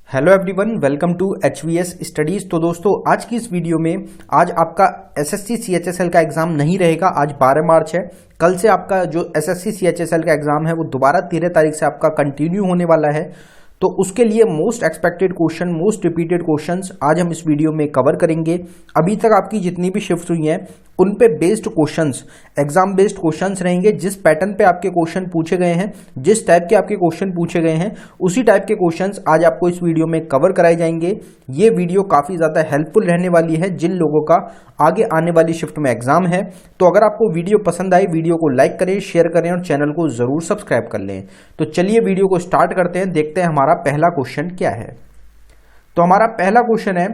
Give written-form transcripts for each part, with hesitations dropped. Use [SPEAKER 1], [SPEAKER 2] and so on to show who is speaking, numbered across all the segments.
[SPEAKER 1] Hello everyone, welcome to HVS studies. तो दोस्तों, आज की इस वीडियो में आज आपका SSC CHSL का एग्जाम नहीं रहेगा। आज 12 मार्च है। कल से आपका जो SSC CHSL का एग्जाम है वो दोबारा 13 तारीख से आपका कंटिन्यू होने वाला है। तो उसके लिए most expected question, most repeated questions आज हम इस वीडियो में कवर करेंगे। अभी तक आपकी जितनी भी शिफ्ट हुई हैं उन पे based questions, exam based questions रहेंगे। जिस पैटर्न पे आपके क्वेश्चन पूछे गए हैं, जिस टाइप के आपके क्वेश्चन पूछे गए हैं, उसी टाइप के क्वेश्चंस आज आपको इस वीडियो में कवर कराए जाएंगे। ये वीडियो काफी ज्यादा हेल्पफुल रहने वाली है जिन लोगों का आगे आने वाली शिफ्ट में एग्जाम है। तो अगर आपको वीडियो पसंद आई, वीडियो को लाइक करें, शेयर करें और चैनल को जरूर सब्सक्राइब कर लें। तो चलिए वीडियो को स्टार्ट करते हैं, देखते हैं हमारा पहला क्वेश्चन क्या है। तो हमारा पहला क्वेश्चन है,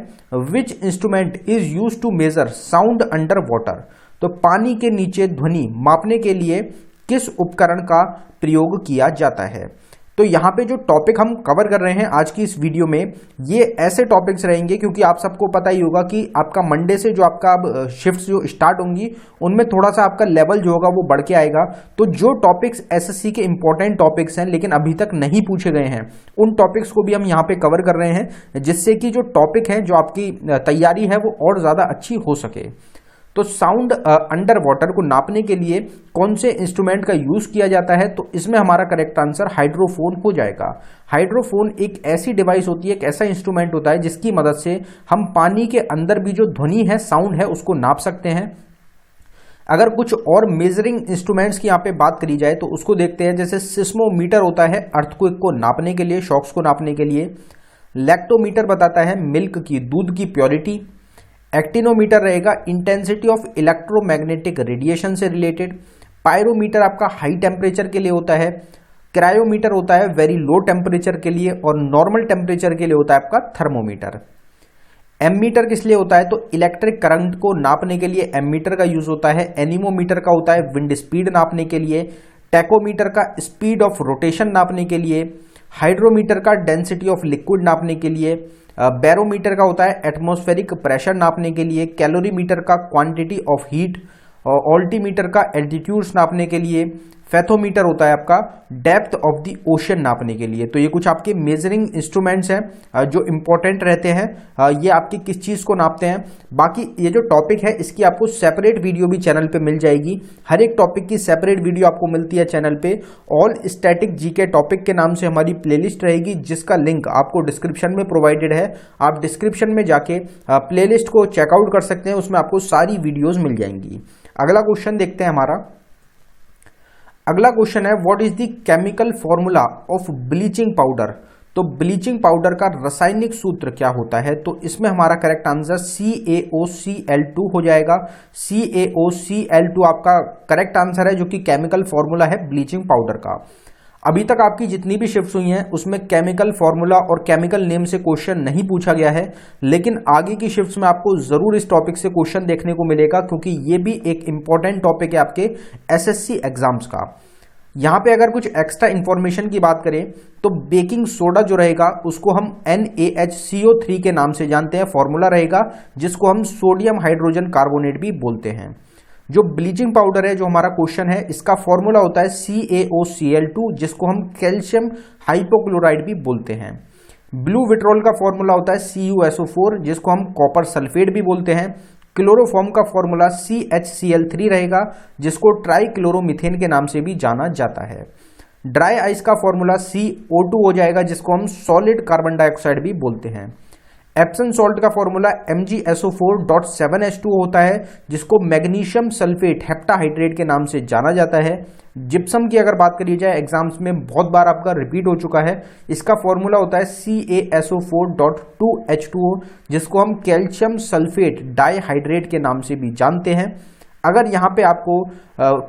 [SPEAKER 1] which instrument is used to measure sound under water. तो पानी के नीचे ध्वनि मापने के लिए किस उपकरण का प्रयोग किया जाता है। तो यहां पे जो टॉपिक हम कवर कर रहे हैं आज की इस वीडियो में, ये ऐसे टॉपिक्स रहेंगे क्योंकि आप सबको पता ही होगा कि आपका मंडे से जो आपका अब शिफ्ट्स जो स्टार्ट होंगी उनमें थोड़ा सा आपका लेवल जो होगा वो बढ़ के आएगा। तो जो टॉपिक्स एसएससी के इंपॉर्टेंट टॉपिक्स हैं लेकिन अभी तक नहीं पूछे गए हैं, उन टॉपिक्स को भी हम यहाँ पे कवर कर रहे हैं, जिससे कि जो टॉपिक है, जो आपकी तैयारी है वो और ज्यादा अच्छी हो सके। तो साउंड अंडर वाटर को नापने के लिए कौन से इंस्ट्रूमेंट का यूज किया जाता है, तो इसमें हमारा करेक्ट आंसर हाइड्रोफोन हो जाएगा। हाइड्रोफोन एक ऐसी डिवाइस होती है, एक ऐसा इंस्ट्रूमेंट होता है जिसकी मदद से हम पानी के अंदर भी जो ध्वनि है, साउंड है, उसको नाप सकते हैं। अगर कुछ और मेजरिंग इंस्ट्रूमेंट्स की यहाँ पे बात करी जाए तो उसको देखते हैं। जैसे सिस्मोमीटर होता है अर्थक्वेक को नापने के लिए, शॉक्स को नापने के लिए। लैक्टोमीटर बताता है मिल्क की, दूध की प्योरिटी। एक्टिनोमीटर रहेगा इंटेंसिटी ऑफ इलेक्ट्रोमैग्नेटिक रेडिएशन से रिलेटेड। पायरोमीटर आपका हाई टेम्परेचर के लिए होता है। क्रायोमीटर होता है वेरी लो टेम्परेचर के लिए, और नॉर्मल टेम्परेचर के लिए होता है आपका थर्मोमीटर। एमीटर किस लिए होता है, तो इलेक्ट्रिक करंट को नापने के लिए एमीटर का यूज होता है। एनीमोमीटर का होता है विंड स्पीड नापने के लिए। टैकोमीटर का स्पीड ऑफ रोटेशन नापने के लिए। हाइड्रोमीटर का डेंसिटी ऑफ लिक्विड नापने के लिए। बैरोमीटर का होता है एटमॉस्फेरिक प्रेशर नापने के लिए। कैलोरीमीटर का क्वांटिटी ऑफ हीट। ऑल्टीमीटर का एल्टीट्यूड्स नापने के लिए। फैथोमीटर होता है आपका डेप्थ ऑफ द ओशन नापने के लिए। तो ये कुछ आपके मेजरिंग इंस्ट्रूमेंट्स हैं जो इंपॉर्टेंट रहते हैं। ये आपकी किस चीज को नापते हैं। बाकी ये जो टॉपिक है इसकी आपको सेपरेट वीडियो भी चैनल पे मिल जाएगी। हर एक टॉपिक की सेपरेट वीडियो आपको मिलती है चैनल पे। ऑल स्टैटिक जीके टॉपिक के नाम से हमारी प्लेलिस्ट रहेगी, जिसका लिंक आपको डिस्क्रिप्शन में प्रोवाइडेड है। आप डिस्क्रिप्शन में जाके प्लेलिस्ट को चेकआउट कर सकते हैं, उसमें आपको सारी वीडियोज मिल जाएंगी। अगला क्वेश्चन देखते हैं हमारा। अगला क्वेश्चन है, what is the chemical formula of bleaching powder. तो ब्लीचिंग पाउडर का रासायनिक सूत्र क्या होता है, तो इसमें हमारा करेक्ट आंसर CaOCl2 हो जाएगा। CaOCl2 आपका करेक्ट आंसर है, जो कि केमिकल फॉर्मूला है ब्लीचिंग पाउडर का। अभी तक आपकी जितनी भी शिफ्ट्स हुई हैं उसमें केमिकल फॉर्मूला और केमिकल नेम से क्वेश्चन नहीं पूछा गया है, लेकिन आगे की शिफ्ट्स में आपको जरूर इस टॉपिक से क्वेश्चन देखने को मिलेगा, क्योंकि ये भी एक इंपॉर्टेंट टॉपिक है आपके एसएससी एग्जाम्स का। यहां पे अगर कुछ एक्स्ट्रा इंफॉर्मेशन की बात करें तो बेकिंग सोडा जो रहेगा उसको हम NaHCO3 के नाम से जानते हैं, फॉर्मूला रहेगा, जिसको हम सोडियम हाइड्रोजन कार्बोनेट भी बोलते हैं। जो ब्लीचिंग पाउडर है, जो हमारा क्वेश्चन है, इसका फॉर्मूला होता है CaOCl2, जिसको हम कैल्शियम हाइपोक्लोराइड भी बोलते हैं। ब्लू विट्रोल का फॉर्मूला होता है CuSO4, जिसको हम कॉपर सल्फेट भी बोलते हैं। क्लोरोफॉर्म का फॉर्मूला CHCl3 रहेगा, जिसको ट्राइक्लोरोमीथेन के नाम से भी जाना जाता है। ड्राई आइस का फॉर्मूला CO2 हो जाएगा, जिसको हम सॉलिड कार्बन डाइऑक्साइड भी बोलते हैं। एप्सम सॉल्ट का फॉर्मूला MgSO4.7H2 होता है, जिसको मैग्नीशियम सल्फेट हेप्टाहाइड्रेट के नाम से जाना जाता है। जिप्सम की अगर बात करी जाए, एग्जाम्स में बहुत बार आपका रिपीट हो चुका है, इसका फॉर्मूला होता है CaSO4.2H2O, जिसको हम कैल्शियम सल्फेट डाइहाइड्रेट के नाम से भी जानते हैं। अगर यहाँ पे आपको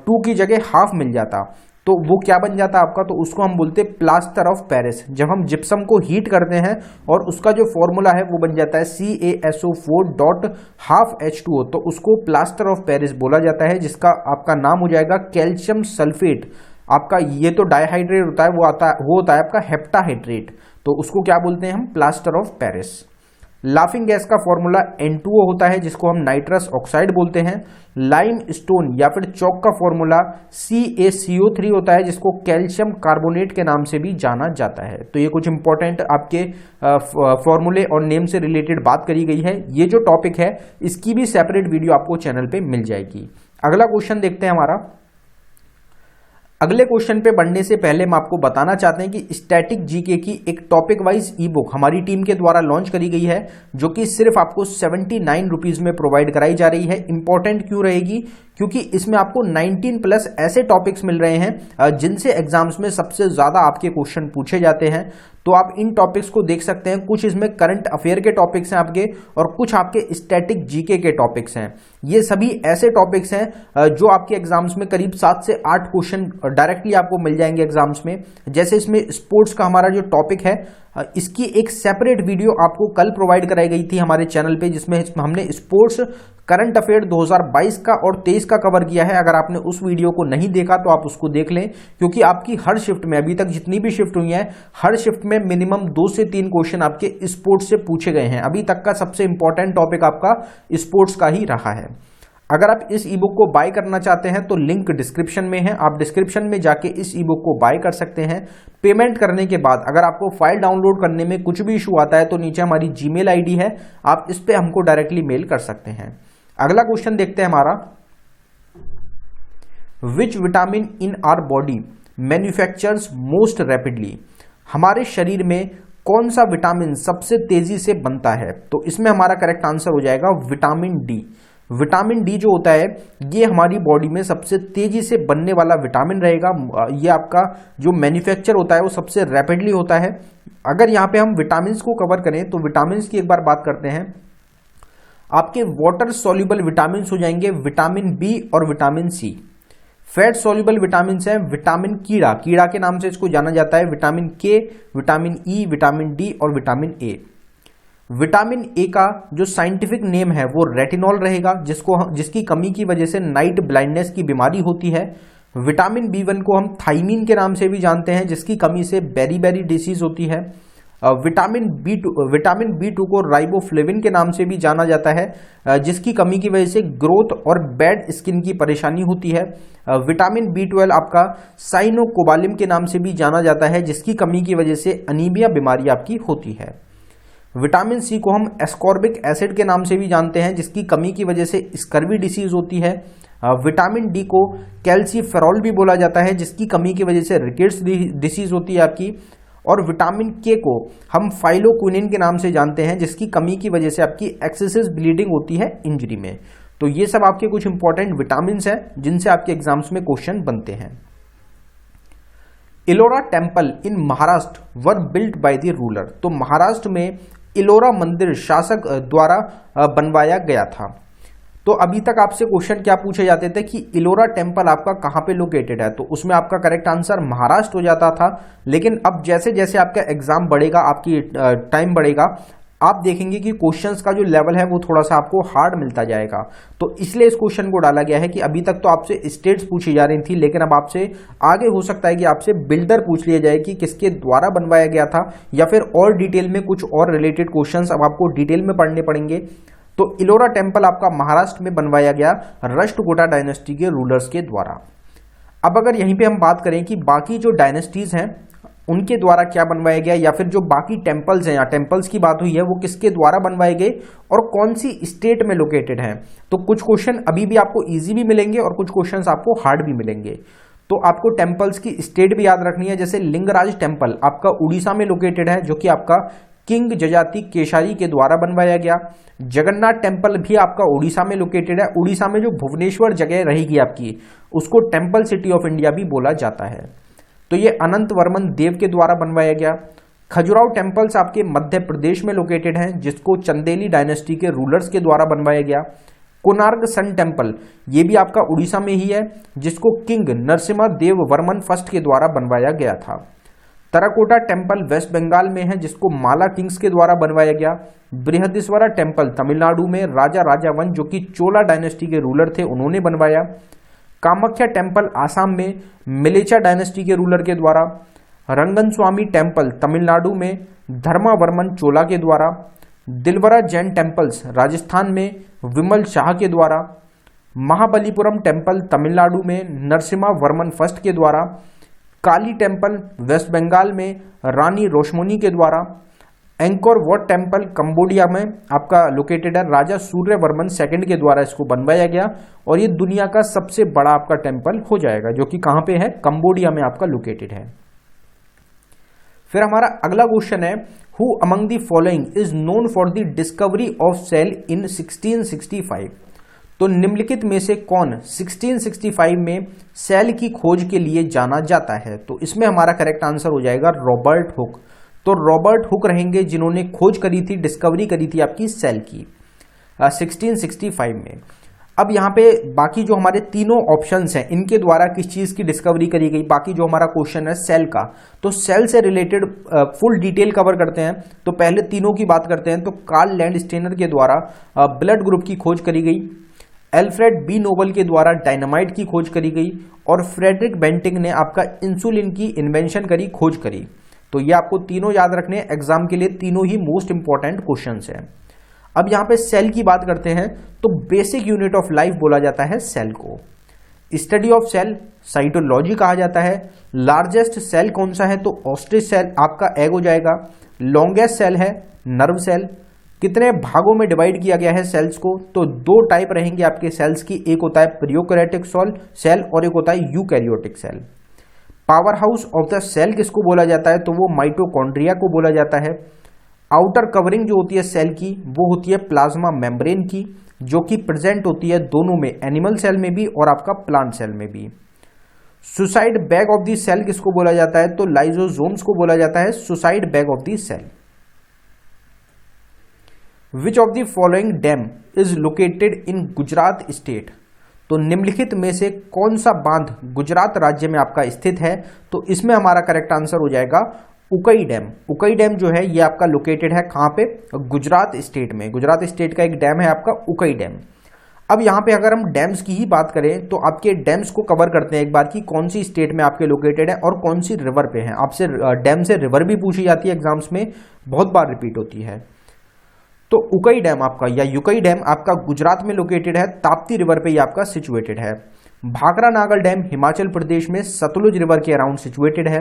[SPEAKER 1] 2 की जगह हाफ मिल जाता तो वो क्या बन जाता आपका, तो उसको हम बोलते प्लास्टर ऑफ पेरिस। जब हम जिप्सम को हीट करते हैं और उसका जो फॉर्मूला है वो बन जाता है CaSO4.12H2O, तो उसको प्लास्टर ऑफ पेरिस बोला जाता है, जिसका आपका नाम हो जाएगा कैल्शियम सल्फेट। आपका ये तो डाइहाइड्रेट होता है, वो होता है आपका हेप्टाहाइड्रेट, तो उसको क्या बोलते हैं हम, plaster of Paris. Laughing gas का फॉर्मूला N2O होता है जिसको हम नाइट्रस ऑक्साइड बोलते हैं। लाइम स्टोन या फिर चौक का फॉर्मूला CaCO3 होता है जिसको कैल्शियम कार्बोनेट के नाम से भी जाना जाता है। तो ये कुछ इंपॉर्टेंट आपके फॉर्मूले और नेम से रिलेटेड बात करी गई है। ये जो टॉपिक है इसकी भी सेपरेट वीडियो आपको चैनल पे मिल जाएगी। अगला क्वेश्चन देखते हैं हमारा। अगले क्वेश्चन पे बढ़ने से पहले हम आपको बताना चाहते हैं कि स्टैटिक जीके की एक टॉपिक वाइज ई बुक हमारी टीम के द्वारा लॉन्च करी गई है, जो कि सिर्फ आपको 79 रुपीज में प्रोवाइड कराई जा रही है। इंपॉर्टेंट क्यों रहेगी? क्योंकि इसमें आपको 19+ ऐसे टॉपिक्स मिल रहे हैं जिनसे एग्जाम्स में सबसे ज्यादा आपके क्वेश्चन पूछे जाते हैं। तो आप इन टॉपिक्स को देख सकते हैं। कुछ इसमें करंट अफेयर के टॉपिक्स हैं आपके, और कुछ आपके स्टैटिक जीके के टॉपिक्स हैं। ये सभी ऐसे टॉपिक्स हैं जो आपके एग्जाम्स में करीब 7 से 8 क्वेश्चन डायरेक्टली आपको मिल जाएंगे एग्जाम्स में। जैसे इसमें स्पोर्ट्स का हमारा जो टॉपिक है, इसकी एक सेपरेट वीडियो आपको कल प्रोवाइड कराई गई थी हमारे चैनल पे, जिसमें हमने स्पोर्ट्स करंट अफेयर 2022 का और 23 का कवर किया है। अगर आपने उस वीडियो को नहीं देखा तो आप उसको देख लें, क्योंकि आपकी हर शिफ्ट में, अभी तक जितनी भी शिफ्ट हुई है, हर शिफ्ट में मिनिमम 2 से 3 क्वेश्चन आपके स्पोर्ट्स से पूछे गए हैं। अभी तक का सबसे इंपॉर्टेंट टॉपिक आपका स्पोर्ट्स का ही रहा है। अगर आप इस ई बुक को बाय करना चाहते हैं तो लिंक डिस्क्रिप्शन में है, आप डिस्क्रिप्शन में जाके इस ई बुक को बाय कर सकते हैं। पेमेंट करने के बाद अगर आपको फाइल डाउनलोड करने में कुछ भी इशू आता है तो नीचे हमारी जीमेल आईडी है, आप इस पे हमको डायरेक्टली मेल कर सकते हैं। अगला क्वेश्चन देखते हैं हमारा। Which vitamin in our body manufactures most rapidly? हमारे शरीर में कौन सा विटामिन सबसे तेजी से बनता है? तो इसमें हमारा करेक्ट आंसर हो जाएगा विटामिन डी। विटामिन डी जो होता है ये हमारी बॉडी में सबसे तेजी से बनने वाला विटामिन रहेगा। ये आपका जो मैन्युफैक्चर होता है वो सबसे रैपिडली होता है। अगर यहाँ पे हम विटामिन को कवर करें तो विटामिन की एक बार बात करते हैं। आपके वाटर सॉल्युबल विटामिन हो जाएंगे विटामिन बी और vitamin C. Fat soluble vitamin है विटामिन कीड़ा, कीड़ा के नाम से इसको जाना जाता है, विटामिन के, विटामिन ई, विटामिन डी और विटामिन ए। विटामिन ए का जो साइंटिफिक नेम है वो रेटिनॉल रहेगा, जिसकी कमी की वजह से नाइट ब्लाइंडनेस की बीमारी होती है। विटामिन बी1 को हम थाइमीन के नाम से भी जानते हैं, जिसकी कमी से बेरी डिसीज होती है। विटामिन बी2 को राइबोफ्लेविन के नाम से भी जाना जाता है, जिसकी कमी की वजह से ग्रोथ और बैड स्किन की परेशानी होती है। विटामिन बी12 आपका साइनोकोबालिम के नाम से भी जाना जाता है, जिसकी कमी की वजह से अनीमिया बीमारी आपकी होती है। विटामिन सी को हम एस्कॉर्बिक एसिड के नाम से भी जानते हैं, जिसकी कमी की वजह से स्कर्वी डिसीज होती है। विटामिन डी को कैल्सीफेरॉल भी बोला जाता है, जिसकी कमी की वजह से रिकेट्स डिसीज होती है आपकी। और विटामिन के को हम फाइलोक्विनिन के नाम से जानते हैं, जिसकी कमी की वजह से आपकी एक्सेसिव ब्लीडिंग होती है इंजरी में। तो ये सब आपके कुछ इंपॉर्टेंट विटामिन हैं जिनसे आपके एग्जाम्स में क्वेश्चन बनते हैं। Ellora temple in Maharashtra were built by the ruler. तो महाराष्ट्र में इलोरा मंदिर शासक द्वारा बनवाया गया था। तो अभी तक आपसे क्वेश्चन क्या पूछे जाते थे कि इलोरा टेम्पल आपका कहाँ पे लोकेटेड है, तो उसमें आपका करेक्ट आंसर महाराष्ट्र हो जाता था। लेकिन अब जैसे जैसे आपका एग्जाम बढ़ेगा, आपकी टाइम बढ़ेगा, आप देखेंगे कि क्वेश्चंस का जो लेवल है वो थोड़ा सा आपको हार्ड मिलता जाएगा। तो इसलिए इस क्वेश्चन को डाला गया है कि अभी तक तो आपसे स्टेट्स पूछी जा रही थी, लेकिन अब आपसे आगे हो सकता है कि आपसे बिल्डर पूछ लिया जाए कि किसके द्वारा बनवाया गया था, या फिर और डिटेल में कुछ और रिलेटेड क्वेश्चंस अब आपको डिटेल में पढ़ने पड़ेंगे। तो इलोरा टेम्पल आपका महाराष्ट्र में बनवाया गया राष्ट्रकूटा डायनेस्टी के रूलर्स के द्वारा। अब अगर यहीं पे हम बात करें कि बाकी जो डायनेस्टीज हैं उनके द्वारा क्या बनवाया गया, या फिर जो बाकी टेम्पल्स हैं, या टेम्पल्स की बात हुई है, वो किसके द्वारा बनवाए गए और कौन सी स्टेट में लोकेटेड हैं, तो कुछ क्वेश्चन अभी भी आपको इजी भी मिलेंगे और कुछ क्वेश्चंस आपको हार्ड भी मिलेंगे। तो आपको टेम्पल्स की स्टेट भी याद रखनी है। जैसे लिंगराज टेम्पल आपका उड़ीसा में लोकेटेड है, जो कि आपका किंग जजाति केशारी के द्वारा बनवाया गया। जगन्नाथ टेम्पल भी आपका उड़ीसा में लोकेटेड है। उड़ीसा में जो भुवनेश्वर जगह रहेगी आपकी, उसको टेम्पल सिटी ऑफ इंडिया भी बोला जाता है। तो ये अनंत वर्मन देव के द्वारा बनवाया गया। खजुराहो टेम्पल्स आपके मध्य प्रदेश में लोकेटेड हैं, जिसको चंदेली डायनेस्टी के रूलर्स के द्वारा बनवाया गया। कोणार्क सन टेम्पल ये भी आपका उड़ीसा में ही है, जिसको किंग नरसिम्हा देव वर्मन फर्स्ट के द्वारा बनवाया गया था। तराकोटा टेम्पल वेस्ट बंगाल में है, जिसको माला किंग्स के द्वारा बनवाया गया। बृहदीश्वरा टेम्पल तमिलनाडु में राजा राजावन जो कि चोला डायनेस्टी के रूलर थे उन्होंने बनवाया। कामाख्या टेम्पल आसाम में मिलेचा डायनेस्टी के रूलर के द्वारा। रंगन स्वामी टेम्पल तमिलनाडु में धर्मावर्मन चोला के द्वारा। दिलवरा जैन टेम्पल्स राजस्थान में विमल शाह के द्वारा, महाबलीपुरम टेम्पल तमिलनाडु में नरसिम्हा वर्मन फर्स्ट के द्वारा, काली टेम्पल वेस्ट बंगाल में रानी रोशमोनी के द्वारा, एंकोर वॉट टेम्पल कंबोडिया में आपका लोकेटेड है, राजा सूर्य वर्मन सेकंड के द्वारा इसको बनवाया गया और ये दुनिया का सबसे बड़ा आपका टेम्पल हो जाएगा, जो कि कहां पे है, कंबोडिया में आपका लोकेटेड है। फिर हमारा अगला क्वेश्चन है, who among the following is known for the discovery of cell in 1665। तो निम्नलिखित में से कौन 1665 में सेल की खोज के लिए जाना जाता है? तो इसमें हमारा करेक्ट आंसर हो जाएगा रॉबर्ट हुक। तो रॉबर्ट हुक रहेंगे जिन्होंने खोज करी थी, डिस्कवरी करी थी आपकी सेल की 1665 में। अब यहाँ पे बाकी जो हमारे तीनों ऑप्शंस हैं इनके द्वारा किस चीज की डिस्कवरी करी गई, बाकी जो हमारा क्वेश्चन है सेल का, तो सेल से रिलेटेड फुल डिटेल कवर करते हैं। तो पहले तीनों की बात करते हैं। तो कार्ल लैंडस्टेनर के द्वारा ब्लड ग्रुप की खोज करी गई, एल्फ्रेड बी नोबल के द्वारा डायनामाइट की खोज करी गई और फ्रेडरिक बेंटिंग ने आपका इंसुलिन की इन्वेंशन करी, खोज करी। तो ये आपको तीनों याद रखने हैं एग्जाम के लिए, तीनों ही मोस्ट इंपॉर्टेंट क्वेश्चंस हैं। अब यहां पे सेल की बात करते हैं तो बेसिक यूनिट ऑफ लाइफ बोला जाता है सेल को। स्टडी ऑफ सेल साइटोलॉजी कहा जाता है। लार्जेस्ट सेल कौन सा है? तो ऑस्ट्रिच सेल आपका एग हो जाएगा। लॉन्गेस्ट सेल है नर्व सेल। कितने भागों में डिवाइड किया गया है सेल्स को? तो दो टाइप रहेंगे आपके सेल्स की, एक होता है प्रोकैरियोटिक सेल और एक होता है eukaryotic cell. Powerhouse of the cell किसको बोला जाता है? तो वो माइटोकॉन्ड्रिया को बोला जाता है। आउटर कवरिंग जो होती है सेल की वो होती है प्लाज्मा मेम्ब्रेन की, जो कि प्रेजेंट होती है दोनों में, एनिमल सेल में भी और आपका प्लांट सेल में भी। Suicide bag of the cell किसको बोला जाता है? तो लाइजोसोम्स को बोला जाता है suicide bag of the cell. Which of the following dam is located in Gujarat state? तो निम्नलिखित में से कौन सा बांध गुजरात राज्य में आपका स्थित है? तो इसमें हमारा करेक्ट आंसर हो जाएगा उकई डैम। उकई डैम जो है ये आपका लोकेटेड है कहां पे? गुजरात स्टेट में। गुजरात स्टेट का एक डैम है आपका उकई डैम। अब यहां पे अगर हम डैम्स की ही बात करें तो आपके डैम्स को कवर करते हैं एक बार की कौन सी स्टेट में आपके लोकेटेड है और कौन सी रिवर पे है। आपसे डैम से रिवर भी पूछी जाती है एग्जाम्स में, बहुत बार रिपीट होती है। तो उकई डैम आपका या युकई डैम आपका गुजरात में लोकेटेड है, ताप्ती रिवर पे ये आपका सिचुएटेड है। भाखरा नागल डैम हिमाचल प्रदेश में सतलुज रिवर के अराउंड सिचुएटेड है।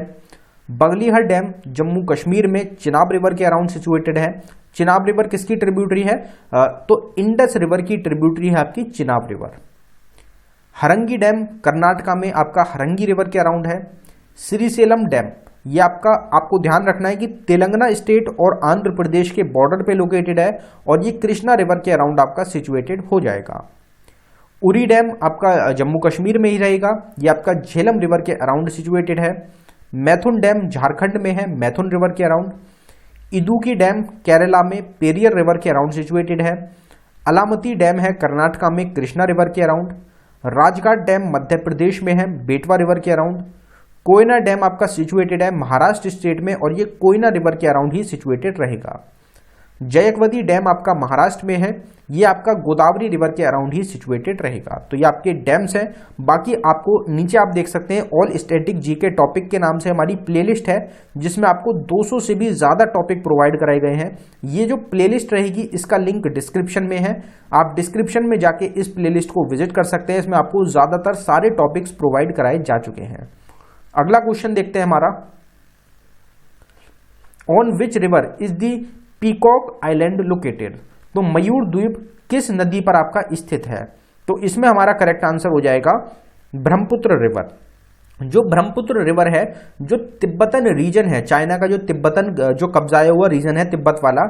[SPEAKER 1] बगलीहर डैम जम्मू कश्मीर में चिनाब रिवर के अराउंड सिचुएटेड है। चिनाब रिवर किसकी ट्रिब्यूटरी है? तो इंडस रिवर की ट्रिब्यूटरी है आपकी चिनाब रिवर। हरंगी डैम कर्नाटका में आपका हरंगी रिवर के अराउंड है। श्रीसेलम डैम ये आपको ध्यान रखना है कि तेलंगाना स्टेट और आंध्र प्रदेश के बॉर्डर पे लोकेटेड है और ये कृष्णा रिवर के अराउंड आपका सिचुएटेड हो जाएगा। उरी डैम आपका जम्मू कश्मीर में ही रहेगा, ये आपका झेलम रिवर के अराउंड सिचुएटेड है। मैथुन डैम झारखंड में है, मैथुन रिवर के अराउंड। इदुकी डैम केरला में पेरियर रिवर के अराउंड सिचुएटेड है। अलामती डैम है कर्नाटका में कृष्णा रिवर के अराउंड। राजघाट डैम मध्य प्रदेश में है, बेटवा रिवर के अराउंड। कोयना डैम आपका सिचुएटेड है महाराष्ट्र स्टेट में और ये कोयना रिवर के अराउंड ही सिचुएटेड रहेगा। जयकवती डैम आपका महाराष्ट्र में है, ये आपका गोदावरी रिवर के अराउंड ही सिचुएटेड रहेगा। तो ये आपके डैम्स हैं। बाकी आपको नीचे आप देख सकते हैं ऑल स्टैटिक जीके टॉपिक के नाम से हमारी प्लेलिस्ट है जिसमें आपको 200 से भी ज्यादा टॉपिक प्रोवाइड कराए गए हैं। ये जो प्लेलिस्ट रहेगी इसका लिंक डिस्क्रिप्शन में है, आप डिस्क्रिप्शन में जाके इस प्लेलिस्ट को विजिट कर सकते हैं। इसमें आपको ज्यादातर सारे टॉपिक्स प्रोवाइड कराए जा चुके हैं। अगला क्वेश्चन देखते हैं हमारा, on which river is the peacock island located? तो मयूर द्वीप किस नदी पर आपका स्थित है? तो इसमें हमारा करेक्ट आंसर हो जाएगा ब्रह्मपुत्र रिवर। जो ब्रह्मपुत्र रिवर है, जो तिब्बतन रीजन है, चाइना का जो तिब्बतन जो कब्जाया हुआ रीजन है तिब्बत वाला,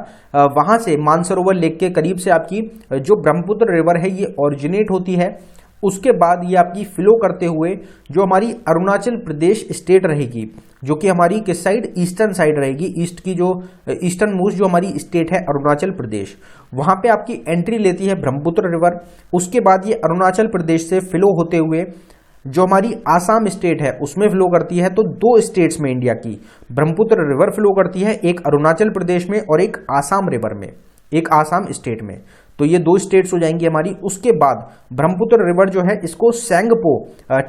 [SPEAKER 1] वहां से मानसरोवर लेक के करीब से आपकी जो ब्रह्मपुत्र रिवर है ये ओरिजिनेट होती है। उसके बाद ये आपकी फ्लो करते हुए जो हमारी अरुणाचल प्रदेश स्टेट रहेगी, जो कि हमारी किस साइड? ईस्टर्न साइड रहेगी। ईस्ट की जो ईस्टर्न मोस्ट जो हमारी स्टेट है अरुणाचल प्रदेश, वहां पे आपकी एंट्री लेती है ब्रह्मपुत्र रिवर। उसके बाद ये अरुणाचल प्रदेश से फ्लो होते हुए जो हमारी आसाम स्टेट है उसमें फ्लो करती है। तो दो स्टेट्स में इंडिया की ब्रह्मपुत्र रिवर फ्लो करती है, एक अरुणाचल प्रदेश में और एक आसाम रिवर में, एक आसाम स्टेट में। तो ये 2 स्टेट्स हो जाएंगी हमारी। उसके बाद ब्रह्मपुत्र रिवर जो है इसको सेंगपो,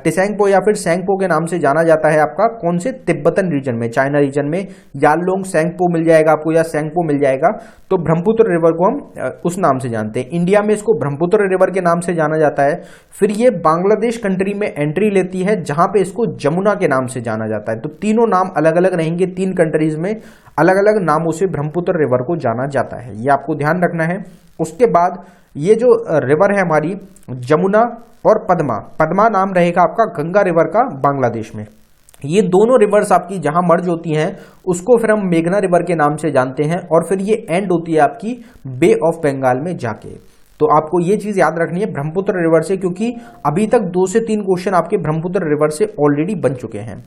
[SPEAKER 1] टिसेंगपो या फिर सेंगपो के नाम से जाना जाता है आपका कौन से, तिब्बतन रीजन में, चाइना रीजन में यालोंग सेंगपो मिल जाएगा आपको या सेंगपो मिल जाएगा। तो ब्रह्मपुत्र रिवर को हम उस नाम से जानते हैं। इंडिया में इसको ब्रह्मपुत्र रिवर के नाम से जाना जाता है। फिर ये बांग्लादेश कंट्री में एंट्री लेती है जहां पे इसको जमुना के नाम से जाना जाता है। तो तीनों नाम अलग अलग रहेंगे, 3 कंट्रीज में अलग अलग नामों से ब्रह्मपुत्र रिवर को जाना जाता है, ये आपको ध्यान रखना है। उसके बाद ये जो रिवर है हमारी जमुना और पद्मा, पद्मा नाम रहेगा आपका गंगा रिवर का बांग्लादेश में। ये दोनों रिवर्स आपकी जहां मर्ज होती हैं उसको फिर हम मेघना रिवर के नाम से जानते हैं, और फिर ये एंड होती है आपकी बे ऑफ बंगाल में जाके। तो आपको ये चीज याद रखनी है ब्रह्मपुत्र रिवर से, क्योंकि अभी तक 2 से 3 क्वेश्चन आपके ब्रह्मपुत्र रिवर से ऑलरेडी बन चुके हैं।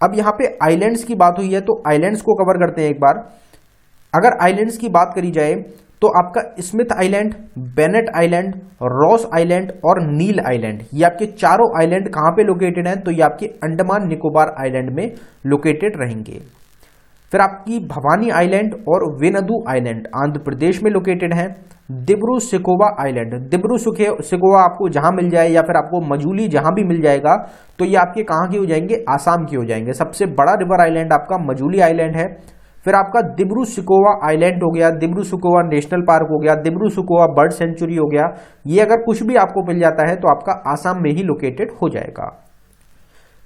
[SPEAKER 1] अब यहाँ पे आइलैंड्स की बात हुई है तो आइलैंड्स को कवर करते हैं एक बार। अगर आइलैंड्स की बात करी जाए तो आपका Smith island, Bennett island, Ross island और नील आइलैंड, ये आपके चारों आइलैंड कहां पे लोकेटेड हैं, तो ये आपके अंडमान निकोबार आइलैंड में लोकेटेड रहेंगे। फिर आपकी भवानी आइलैंड और वेनदू आइलैंड आंध्र प्रदेश में लोकेटेड हैं। Dibru Sikoa island, Dibru Sikoa आपको जहां मिल जाए या फिर आपको मजूली जहां भी मिल जाएगा तो ये आपके कहां के हो जाएंगे, आसाम के हो जाएंगे। सबसे बड़ा रिवर आइलैंड आपका मजूली आइलैंड है। फिर आपका दिब्रू सिकोवा आइलैंड हो गया, दिब्रू सिकोवा नेशनल पार्क हो गया, दिब्रू सिकोवा बर्ड सेंचुरी हो गया। ये अगर कुछ भी आपको मिल जाता है तो आपका आसाम में ही लोकेटेड हो जाएगा।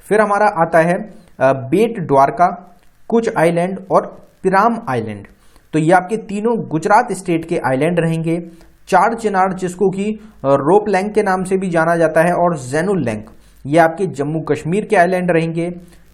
[SPEAKER 1] फिर हमारा आता है बेट द्वारका, कुछ आइलैंड और पिराम आइलैंड। तो ये आपके तीनों गुजरात स्टेट के आइलैंड रहेंगे। चार चिनार जिसको कि रोप लैंक के नाम से भी जाना जाता है और जैनुल लैंक, ये आपके जम्मू कश्मीर के आइलैंड रहेंगे।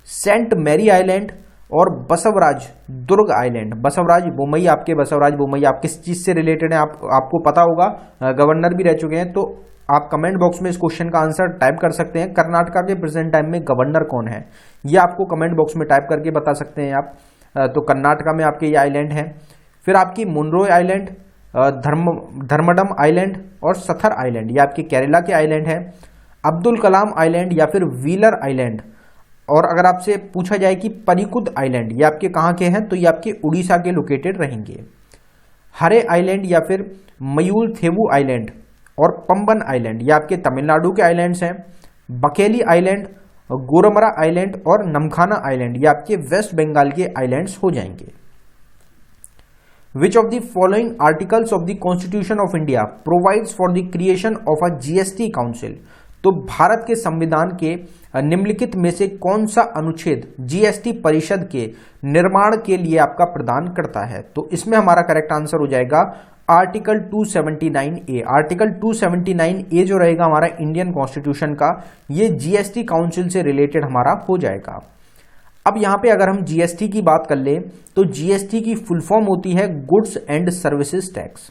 [SPEAKER 1] सेंट मैरी आइलैंड और बसवराज दुर्ग आइलैंड, बसवराज बोमई, आपके बसवराज बोमई आप किस चीज से रिलेटेड है आपको पता होगा, गवर्नर भी रह चुके हैं। तो आप कमेंट बॉक्स में इस क्वेश्चन का आंसर टाइप कर सकते हैं। कर्नाटका के प्रेजेंट टाइम में गवर्नर कौन है, ये आपको कमेंट बॉक्स में टाइप करके बता सकते हैं आप। तो कर्नाटका में आपके ये आइलैंड है। फिर आपकी मुनरोय आइलैंड, धर्मडम आइलैंड और सथर आइलैंड, ये आपके केरला के आइलैंड है। अब्दुल कलाम आइलैंड या फिर व्हीलर आइलैंड, और अगर आपसे पूछा जाए कि परिकुद आइलैंड, ये आपके कहाँ के हैं, तो ये आपके उड़ीसा के लोकेटेड रहेंगे। हरे आइलैंड या फिर मयूल थेवु आइलैंड और पंबन आइलैंड, ये आपके तमिलनाडु के आइलैंड्स हैं। बकेली आइलैंड, गोरमरा आइलैंड और नमखाना आइलैंड, ये आपके वेस्ट बंगाल के आइलैंड्स हो जाएंगे। Which of the following articles of the Constitution of India provides for the creation of a GST Council? तो भारत के संविधान के निम्नलिखित में से कौन सा अनुच्छेद जीएसटी परिषद के निर्माण के लिए आपका प्रदान करता है? तो इसमें हमारा करेक्ट आंसर हो जाएगा आर्टिकल 279A। आर्टिकल 279A जो रहेगा हमारा इंडियन कॉन्स्टिट्यूशन का, ये जीएसटी काउंसिल से रिलेटेड हमारा हो जाएगा। अब यहां पे अगर हम जीएसटी की बात कर ले तो जीएसटी की फुल फॉर्म होती है goods and services tax.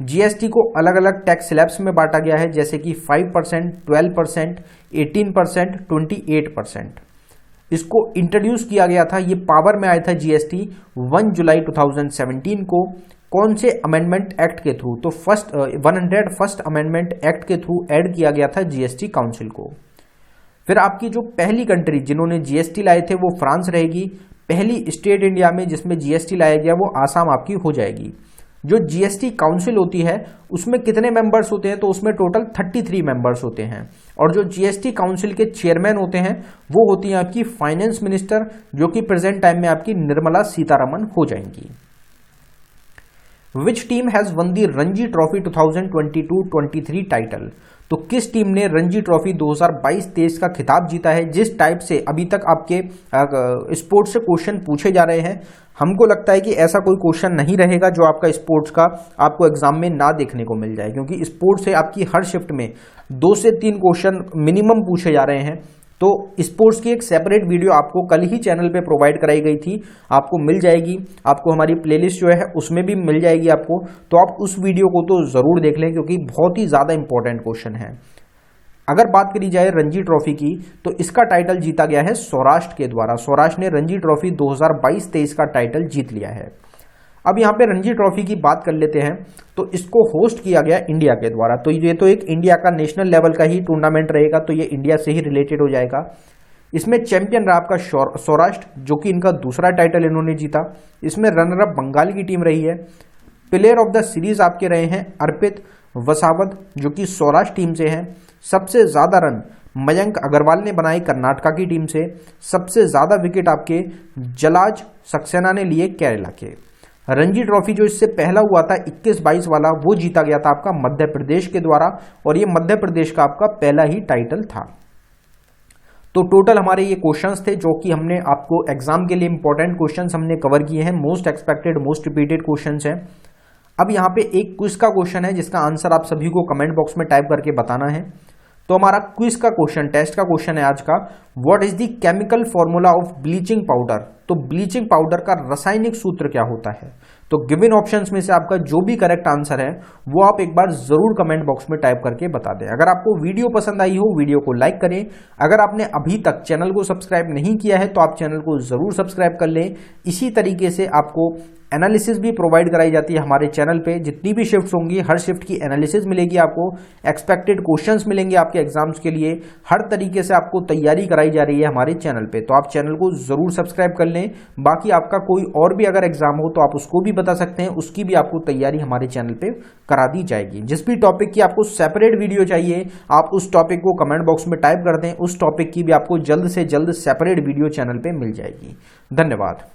[SPEAKER 1] GST को अलग अलग टैक्स स्लैब्स में बांटा गया है, जैसे कि 5%, 12%, 18%, 28%। इसको इंट्रोड्यूस किया गया था, ये पावर में आया था जीएसटी 1 जुलाई 2017 को। कौन से अमेंडमेंट एक्ट के थ्रू? तो 101st अमेंडमेंट एक्ट के थ्रू ऐड किया गया था जीएसटी काउंसिल को। फिर आपकी जो पहली कंट्री जिन्होंने जीएसटी लाए थे वो फ्रांस रहेगी। पहली स्टेट इंडिया में जिसमें जीएसटी लाया गया वो आसाम आपकी हो जाएगी। जो जीएसटी काउंसिल होती है उसमें कितने मेंबर्स होते हैं? तो उसमें टोटल 33 मेंबर्स होते हैं। और जो जीएसटी काउंसिल के चेयरमैन होते हैं वो होती हैं आपकी फाइनेंस मिनिस्टर, जो कि प्रेजेंट टाइम में आपकी निर्मला सीतारमन हो जाएंगी। Which team has one the Ranji trophy 2022-23 title? तो किस टीम ने रणजी ट्रॉफी 2022-23 का खिताब जीता है? जिस टाइप से अभी तक आपके स्पोर्ट्स से क्वेश्चन पूछे जा रहे हैं, हमको लगता है कि ऐसा कोई क्वेश्चन नहीं रहेगा जो आपका स्पोर्ट्स का आपको एग्जाम में ना देखने को मिल जाए, क्योंकि स्पोर्ट्स से आपकी हर शिफ्ट में 2 से 3 क्वेश्चन मिनिमम पूछे जा रहे हैं। तो स्पोर्ट्स की एक सेपरेट वीडियो आपको कल ही चैनल पे प्रोवाइड कराई गई थी, आपको मिल जाएगी। आपको हमारी प्लेलिस्ट जो है उसमें भी मिल जाएगी आपको, तो आप उस वीडियो को तो जरूर देख लें, क्योंकि बहुत ही ज्यादा इंपॉर्टेंट क्वेश्चन है। अगर बात करी जाए रणजी ट्रॉफी की, तो इसका टाइटल जीता गया है सौराष्ट्र के द्वारा। सौराष्ट्र ने रणजी ट्रॉफी 2022-23 का टाइटल जीत लिया है। अब यहाँ पे रणजी ट्रॉफी की बात कर लेते हैं, तो इसको होस्ट किया गया इंडिया के द्वारा। तो ये तो एक इंडिया का नेशनल लेवल का ही टूर्नामेंट रहेगा, तो ये इंडिया से ही रिलेटेड हो जाएगा। इसमें चैंपियन रहा आपका सौराष्ट्र, जो कि इनका दूसरा टाइटल इन्होंने जीता। इसमें रनर अप बंगाल की टीम रही है। प्लेयर ऑफ द सीरीज आपके रहे हैं अर्पित वसावद जो कि सौराष्ट्र टीम से हैं। सबसे ज्यादा रन मयंक अग्रवाल ने बनाई कर्नाटका की टीम से। सबसे ज्यादा विकेट आपके जलाज सक्सेना ने लिए केरला के। रणजी ट्रॉफी जो इससे पहला हुआ था 21-22 वाला, वो जीता गया था आपका मध्य प्रदेश के द्वारा और ये मध्य प्रदेश का आपका पहला ही टाइटल था। तो टोटल हमारे ये क्वेश्चंस थे जो कि हमने आपको एग्जाम के लिए इंपॉर्टेंट क्वेश्चंस हमने कवर किए हैं। Most expected most repeated questions हैं। अब यहाँ पे एक क्विज का क्वेश्चन है जिसका आंसर आप सभी को कमेंट बॉक्स में टाइप करके बताना है। तो हमारा क्विज का क्वेश्चन, टेस्ट का क्वेश्चन है आज का, what is the chemical formula of bleaching powder. तो ब्लीचिंग पाउडर का रासायनिक सूत्र क्या होता है। तो गिवन ऑप्शंस में से आपका जो भी करेक्ट आंसर है वो आप एक बार जरूर कमेंट बॉक्स में टाइप करके बता दें। अगर आपको वीडियो पसंद आई हो वीडियो को लाइक करें। अगर आपने अभी तक चैनल को सब्सक्राइब नहीं किया है तो आप चैनल को जरूर सब्सक्राइब कर लें। इसी तरीके से आपको एनालिसिस भी प्रोवाइड कराई जाती है हमारे चैनल पे। जितनी भी शिफ्ट्स होंगी हर शिफ्ट की एनालिसिस मिलेगी आपको, एक्सपेक्टेड क्वेश्चंस मिलेंगे आपके एग्जाम्स के लिए। हर तरीके से आपको तैयारी कराई जा रही है हमारे चैनल पे, तो आप चैनल को जरूर सब्सक्राइब कर लें। बाकी आपका कोई और भी अगर एग्जाम हो तो आप उसको भी बता सकते हैं, उसकी भी आपको तैयारी हमारे चैनल पे करा दी जाएगी। जिस भी टॉपिक की आपको सेपरेट वीडियो चाहिए आप उस टॉपिक को कमेंट बॉक्स में टाइप कर दें, उस टॉपिक की भी आपको जल्द से जल्द सेपरेट वीडियो चैनल पे मिल जाएगी। धन्यवाद।